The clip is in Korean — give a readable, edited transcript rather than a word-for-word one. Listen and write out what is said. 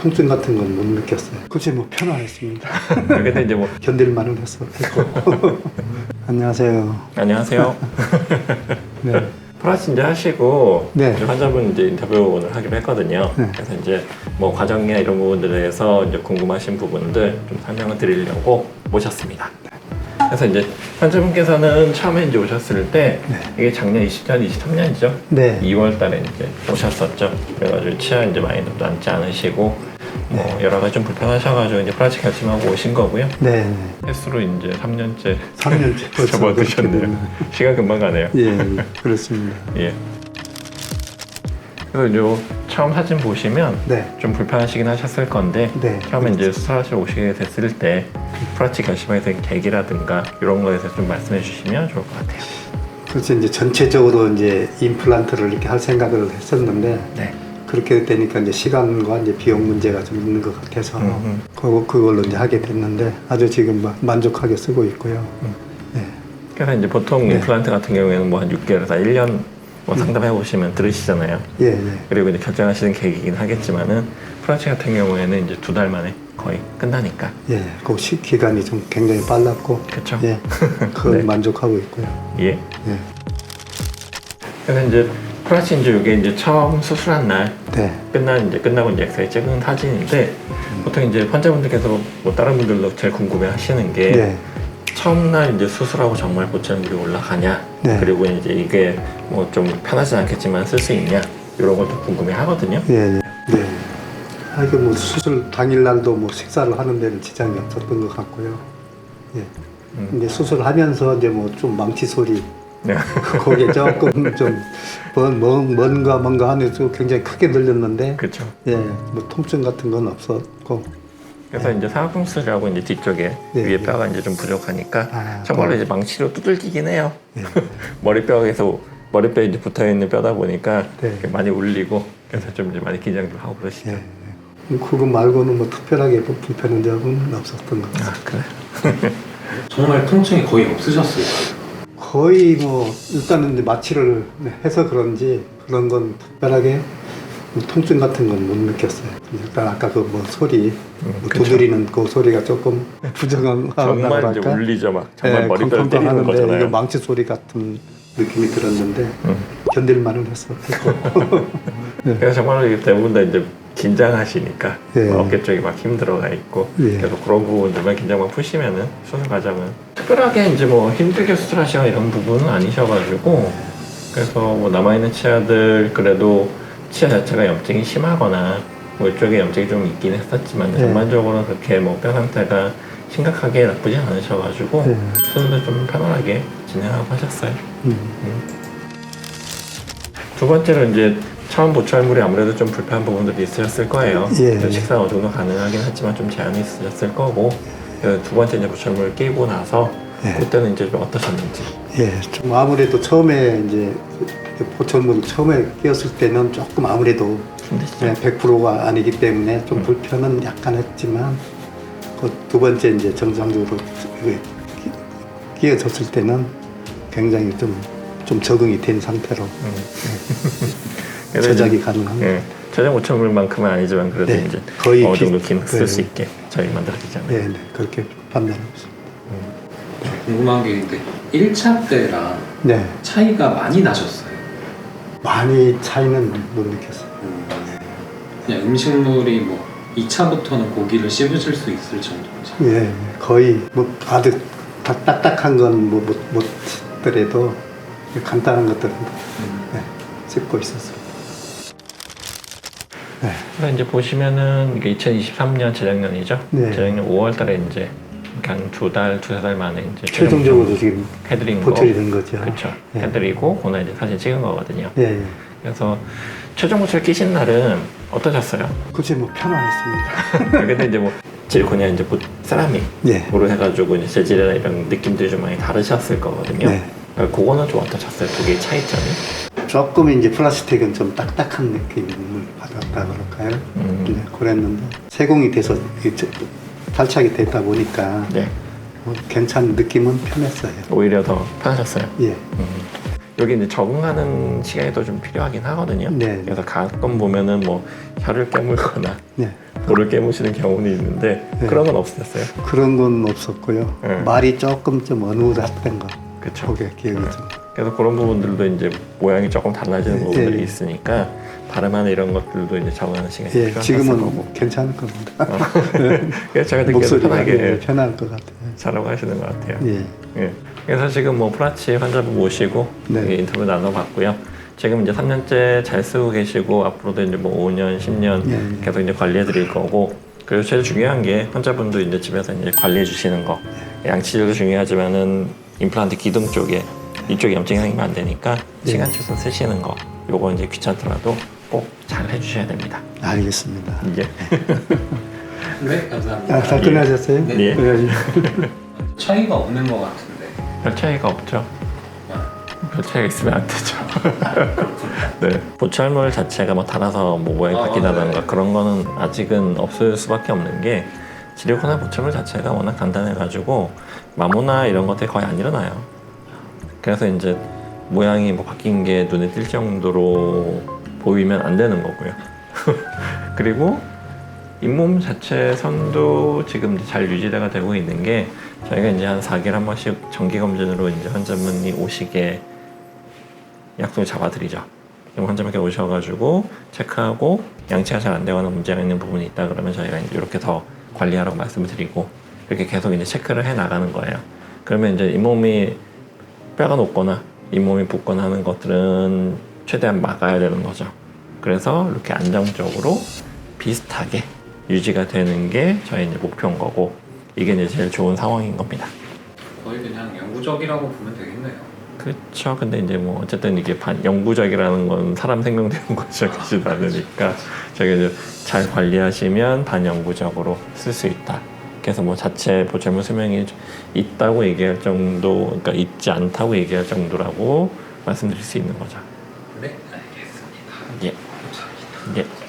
통증 같은 건 못 느꼈어요. 그치 뭐 편안했습니다. 근데 이제 뭐 견딜만은 했고. 안녕하세요. 안녕하세요. 네. 플라치 이제 하시고 네. 이제 환자분 이제 인터뷰 오늘 하기로 했거든요. 네. 그래서 이제 뭐 과정이나 이런 부분들에 대해서 이제 궁금하신 부분들 좀 설명을 드리려고 모셨습니다. 그래서 이제 환자분께서는 처음에 이제 오셨을 때 네. 이게 작년 23년이죠. 네. 2월달에 이제 오셨었죠. 그래가지고 치아 이제 많이 남지 않으시고 뭐 여러 가지 좀 불편하셔가지고 이제 플라치 결심하고 오신 거고요. 네. 횟수로 이제 3년째 3년째 벌써 접어드셨네요. 그렇게 시간 금방 가네요. 예, 그렇습니다. 예. 그래서 요 처음 사진 보시면 네. 좀 불편하시긴 하셨을 건데 네. 처음에 이제 수술하시러 오시게 됐을 때 플라치 결심하게 된 계기라든가 이런 거에 대해서 좀 말씀해 주시면 좋을 것 같아요. 그래서 이제 전체적으로 이제 임플란트를 이렇게 할 생각을 했었는데 네. 그렇게 되니까 이제 시간과 이제 비용 문제가 좀 있는 것 같아서 그걸로 이제 하게 됐는데 아주 지금 만족하게 쓰고 있고요. 네. 그래서 이제 보통 네. 임플란트 같은 경우에는 뭐 한 6개월에서 1년 뭐 상담해 보시면 들으시잖아요. 예, 예. 그리고 이제 결정하시는 계기긴 하겠지만은 플라치 같은 경우에는 이제 2달 만에 거의 끝나니까. 예, 그 기간이 좀 굉장히 빨랐고, 그렇죠. 예, 그걸 네. 만족하고 있고요. 예. 예, 그래서 이제 플라치 이제 이게 이제 처음 수술한 날 네, 끝나고 이제 엑스레이 찍은 사진인데 보통 이제 환자분들께서 뭐 다른 분들도 제일 궁금해 하시는 게 네, 처음 날 이제 수술하고 정말 보철물이 올라가냐 네. 그리고 이제 이게 뭐 좀 편하진 않겠지만 쓸 수 있냐 이런 것도 궁금해 하거든요. 예, 예. 네. 이게 뭐 수술 당일날도 뭐 식사를 하는 데는 지장이 없었던 것 같고요. 예. 이제 수술하면서 이제 뭐 좀 망치 소리, 네. 거기에 조금 좀 뭔가 하면서 굉장히 크게 들렸는데, 그렇죠. 예, 뭐 통증 같은 건 없었고, 그래서 이제 사각품술하고 이제 뒤쪽에 네, 위에 네. 뼈가 이제 좀 부족하니까 아, 정말로 이제 망치로 두들기긴 해요. 예. 머리뼈에 이제 붙어 있는 뼈다 보니까 네. 이렇게 많이 울리고 그래서 좀 이제 많이 긴장도 하고 그러시죠. 예. 그거 말고는 뭐 특별하게 불편한 적은 없었던 것 같아요. 아 그래. 정말 통증이 거의 없으셨어요. 거의 뭐 일단은 이제 마취를 해서 그런지 그런 건 특별하게 뭐 통증 같은 건 못 느꼈어요. 일단 아까 그 뭐 소리, 뭐 그쵸. 두드리는 그 소리가 조금 부정한 정말 이제 울리죠 막 정말 예, 머리뼈를 때리는 하는데 거잖아요. 이거 망치 소리 같은 느낌이 들었는데 견딜만은 했고. 그래서 정말로 이게 대부분 다 이제 긴장하시니까 예. 어깨 쪽이 막 힘들어가 있고 예. 그래서 그런 부분들만 긴장만 푸시면은 수술 과정은 특별하게 이제 뭐 힘들게 수술하시거나 이런 부분은 아니셔가지고 그래서 뭐 남아있는 치아들 그래도 치아 자체가 염증이 심하거나 뭐 이쪽에 염증이 좀 있긴 했었지만 예. 전반적으로 그렇게 뭐 뼈 상태가 심각하게 나쁘지 않으셔가지고 예. 수술도 좀 편안하게 진행하고 하셨어요. 음. 두 번째로 이제 처음 보철물이 아무래도 좀 불편한 부분들이 있으셨을 거예요. 예. 그래서 식사 어느 정도 가능하긴 하지만 좀 제한이 있으셨을 거고 그래서 두 번째 이제 보철물을 끼고 나서 예. 그때는 이제 좀 어떠셨는지. 예, 좀 아무래도 처음에 이제 보철물 처음에 끼었을 때는 조금 아무래도 힘드시죠? 100%가 아니기 때문에 좀 불편은 약간 했지만 그 두 번째 이제 정상적으로 끼어졌을 때는 굉장히 좀 적응이 된 상태로 그래서 제작이 이제, 가능합니다. 예, 저장 보철물만큼은 아니지만 그래도 네, 이제 거의 어느 비- 정도 쓸 수 네. 있게 저희 만들어지잖아요. 네, 네, 그렇게 판단하고 있습니다. 궁금한 게 있는데 1차 때랑 네, 차이가 많이 나셨어요. 많이 차이는 못 느꼈어요. 그냥 음식물이 뭐 2차부터는 고기를 씹으실 수 있을 정도인지. 예, 거의 뭐 아주 딱딱한 건 뭐 못 씹더라도 간단한 것들은 네, 씹고 있었어요. 네, 그래서 이제 보시면은 이게 2023년 재작년이죠. 네. 재작년 5월달에 이제 한 2달, 2-3달 만에 이제 최종적으로 지금 해드린 거. 보철이 된 거죠. 그렇죠. 예. 해드리고 오늘 이제 사진 찍은 거거든요. 예, 예. 그래서 최종 보철 끼신 날은 어떠셨어요? 그치 뭐 편안했습니다. 근데 이제 뭐 질코니아 이제 세라믹으로 예. 해가지고 이제 재질이나 이런 느낌들이 좀 많이 다르셨을 거거든요. 네. 그거는 좀 어떠셨어요? 두 개의 차이점이? 조금 이제 플라스틱은 좀 딱딱한 느낌을 받았다 그럴까요? 네, 그랬는데 세공이 돼서 이게 탈착이 됐다 보니까 네. 뭐 괜찮은 느낌은 편했어요. 오히려 더 편하셨어요. 예. 여기 이제 적응하는 시간이 또 좀 필요하긴 하거든요. 네. 그래서 가끔 보면은 뭐 혀를 깨물거나 네. 볼을 깨무시는 경우는 있는데 네. 그런 건 없으셨어요? 그런 건 없었고요. 네. 말이 조금 좀 어눌했던 거. 그쵸. 그게 기억이 좀. 그래서 그런 부분들도 이제 모양이 조금 달라지는 부분들이 예. 있으니까 발음하는 이런 것들도 이제 적응하는 시간이 예, 필요할 지금은 거고. 괜찮을 겁니다. 그래서 제가 듣기에도 목소리가 편하게 편할 것 같아요. 잘하고 하시는 것 같아요. 예. 예. 그래서 지금 뭐 프라치 환자분 모시고 네. 인터뷰 나눠봤고요. 지금 이제 3년째 잘 쓰고 계시고 앞으로도 이제 뭐 5년, 10년 예. 계속 이제 관리해드릴 거고 그리고 제일 중요한 게 환자분도 이제 집에서 이제 관리해 주시는 거. 양치질도 중요하지만은 임플란트 기둥 쪽에 이쪽에 염증이 생기면 안 되니까 예. 시간 최소 쓰시는 거. 요거 이제 귀찮더라도 꼭 잘 해주셔야 됩니다. 알겠습니다. 예. 네, 감사합니다. 아, 다 끝나셨어요? 네. 예. 예. 차이가 없는 것 같은데. 별 차이가 없죠. 아, 별 차이가 있으면 안 되죠. 네. 보철물 자체가 뭐 달아서 뭐 모양이 바뀌다던가 네. 그런 거는 아직은 없을 수밖에 없는 게 실리콘이나 보철물 자체가 워낙 간단해가지고 마모나 이런 것들이 거의 안 일어나요. 그래서 이제 모양이 뭐 바뀐 게 눈에 띌 정도로 보이면 안 되는 거고요. 그리고 잇몸 자체 선도 지금 이제 잘 유지가 되고 있는 게 저희가 이제 한 4개월에 한 번씩 정기 검진으로 이제 환자분이 오시게 약속을 잡아드리죠. 그럼 환자분께 오셔가지고 체크하고 양치가 잘 안 되거나 문제가 있는 부분이 있다 그러면 저희가 이제 이렇게 더 관리하라고 말씀을 드리고 이렇게 계속 이제 체크를 해 나가는 거예요. 그러면 이제 잇몸이 뼈가 녹거나 잇몸이 붓거나 하는 것들은 최대한 막아야 되는 거죠. 그래서 이렇게 안정적으로 비슷하게 유지가 되는 게 저희 이제 목표인 거고 이게 이제 제일 좋은 상황인 겁니다. 거의 그냥 영구적이라고 보면 되겠네요. 그렇죠. 근데 이제 뭐 어쨌든 이게 반영구적이라는 건 사람 생명도 영구적이지도 않으니까 저희가 이제 잘 관리하시면 반영구적으로 쓸 수 있다. 그래서 뭐 자체 보철물 수명이 있다고 얘기할 정도, 그러니까 있지 않다고 얘기할 정도라고 말씀드릴 수 있는 거죠. 네, 알겠습니다. 예. 감사합니다. 예.